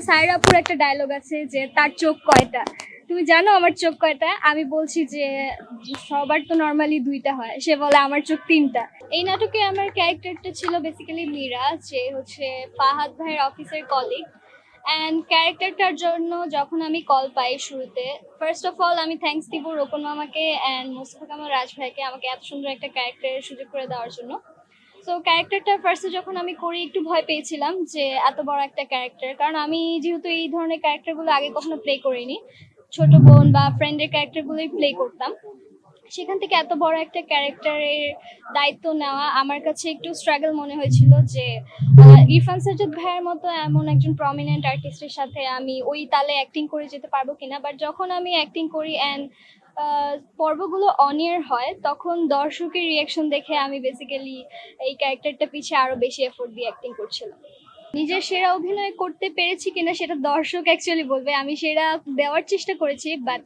সায়রা আপুর একটা ডায়লগ আছে যে তার চোখ কয়টা, তুমি জানো আমার চোখ কয়টা? আমি বলছি যে সবার তো নর্মালি দুইটা হয়, সে বলে আমার চোখ তিনটা। এই নাটকে আমার ক্যারেক্টারটা ছিল বেসিক্যালি মীরা, যে হচ্ছে ফাহাদ ভাইয়ের অফিসের কলিগ। অ্যান্ড ক্যারেক্টারটার জন্য যখন আমি কল পাই শুরুতে, ফার্স্ট অফ অল আমি থ্যাঙ্কস দিব রোকন মামাকে অ্যান্ড মোস্তফা কামাল রাজ ভাইকে আমাকে এত সুন্দর একটা ক্যারেক্টারের সুযোগ করে দেওয়ার জন্য। সো ক্যারেক্টারটা ফার্স্টে যখন আমি করি একটু ভয় পেয়েছিলাম যে এত বড় একটা ক্যারেক্টার, কারণ আমি যেহেতু এই ধরনের ক্যারেক্টারগুলো আগে কখনো প্লে করিনি, ছোট বোন বা ফ্রেন্ডের ক্যারেক্টারগুলোই প্লে করতাম, সেখান থেকে এত বড় একটা ক্যারেক্টারের দায়িত্ব নেওয়া আমার কাছে একটু স্ট্রাগল মনে হয়েছিল যে ইরফান সাজ্জাদ ভাইয়ের মতো এমন একজন প্রমিনেন্ট আর্টিস্টের সাথে আমি ওই তালে অ্যাক্টিং করে যেতে পারবো কিনা। বাট যখন আমি অ্যাক্টিং করি অ্যান্ড পর্বগুলো অন ইয়ার হয়, তখন দর্শকের রিয়াকশন দেখে আমি বেসিক্যালি এই ক্যারেক্টারটা পিছিয়ে আরো বেশি এফোর্ট দিয়ে অ্যাক্টিং করছিলাম। নিজের সেরা অভিনয় করতে পেরেছি কিনা সেটা দর্শক অ্যাকচুয়ালি বলবে। আমি সেরা দেওয়ার চেষ্টা করেছি, বাট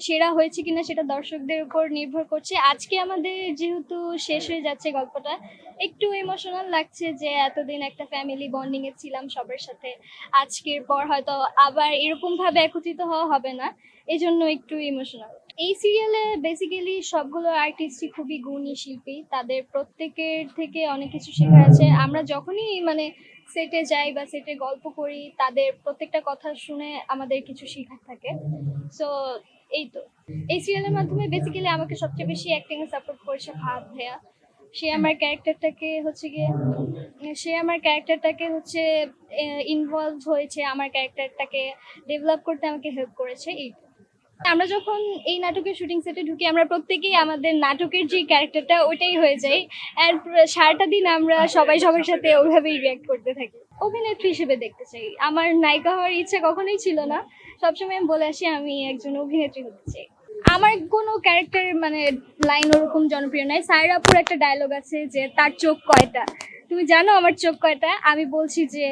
সেরা হয়েছে কিনা সেটা দর্শকদের উপর নির্ভর করছে। আজকে আমাদের যেহেতু শেষ হয়ে যাচ্ছে গল্পটা, একটু ইমোশনাল লাগছে যে এতদিন একটা ফ্যামিলি বন্ডিং এ ছিলাম সবার সাথে, আজকের পর হয়তো আবার এরকম ভাবে একত্রিত হওয়া হবে না, এই জন্য একটু ইমোশনাল। এই সিরিয়ালে বেসিক্যালি সবগুলো আর্টিস্টই খুবই গুণী শিল্পী, তাদের প্রত্যেকের থেকে অনেক কিছু শেখার আছে। আমরা যখনই সেটে যাই বা সেটে গল্প করি, তাদের প্রত্যেকটা কথা শুনে আমাদের কিছু শেখার থাকে। সো এই তো, এই সিরিয়ালের মাধ্যমে বেসিক্যালি আমাকে সবচেয়ে বেশি অ্যাক্টিং এ সাপোর্ট করেছে ফাহাদ ভাইয়া। সে আমার ক্যারেক্টারটাকে হচ্ছে ইনভলভ হয়েছে, আমার ক্যারেক্টারটাকে ডেভেলপ করতে আমাকে হেল্প করেছে। এই তো। আমরা যখন এই নাটকের শুটিং সেটে ঢুকি, আমরা প্রত্যেকেই আমাদের নাটকের যে ক্যারেক্টারটা ওইটাই হয়ে যাই, অ্যান্ড সারাটা দিন আমরা সবাই সবার সাথে ওইভাবেই রিয়াক্ট করতে থাকি। অভিনেত্রী হিসেবে দেখতে চাই, আমার নায়িকা হওয়ার ইচ্ছে কখনোই ছিল না। সবসময় আমি বলে আসি আমি একজন অভিনেত্রী হতে চাই। আমার কোনো ক্যারেক্টার লাইন ওরকম জনপ্রিয় নয়। সায়রা আপুর একটা ডায়লগ আছে যে তার চোখ কয়টা, তুমি জানো আমার চোখ কয়টা? আমি বলছি যে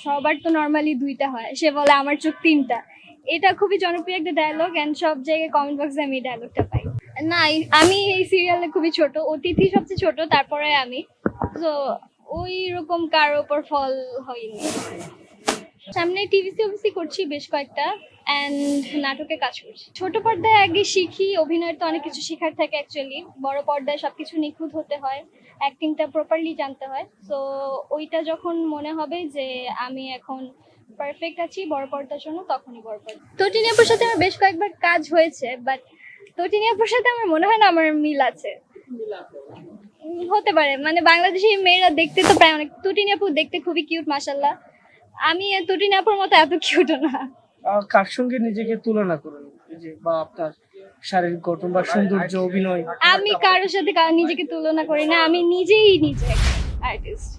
সবার তো নর্মালি দুইটা হয়, সে বলে আমার চোখ তিনটা। এটা খুবই জনপ্রিয় একটা ডায়লগ, এন্ড সব জায়গায় কমেন্ট বক্সে আমি এই ডায়লগটা পাই। না, আমি এই সিরিয়ালে খুবই ছোট, অতিথি সবচেয়ে ছোট, তারপরে আমি। তো ওই রকম কারোর ওপর ফল হয়নি। সামনে টিভিসি অফিসি করছি বেশ কয়েকটা, অ্যান্ড নাটকে কাজ করছি। ছোট পর্দায় আগে শিখি, অভিনয়ের তো অনেক কিছু শেখার থাকে অ্যাকচুয়ালি। বড় পর্দায় সবকিছু নিখুঁত হতে হয়, অ্যাক্টিংটা প্রপারলি জানতে হয়। সো ওইটা যখন মনে হবে যে আমি এখন পারফেক্ট আছি বড় পর্দার জন্য, তখনই বড় পর্দা। তটিনী আপুর সাথে আমার বেশ কয়েকবার কাজ হয়েছে, বাট তটিনী আপুর সাথে আমার মনে হয় না আমার মিল আছে। হতে পারে, বাংলাদেশি মেয়েরা দেখতে তো প্রায় অনেক, তটিনী আপু দেখতে খুবই কিউট মাশাআল্লাহ। আমি তটিনী আপুর মতো এত কিউটও না। কার সঙ্গে নিজেকে তুলনা করেন, এই যে বা আপনার শারীরিক গঠন বা সৌন্দর্য, অভিনয়? আমি কারোর সাথে নিজেকে তুলনা করি না, আমি নিজেই নিজে আর্টিস্ট।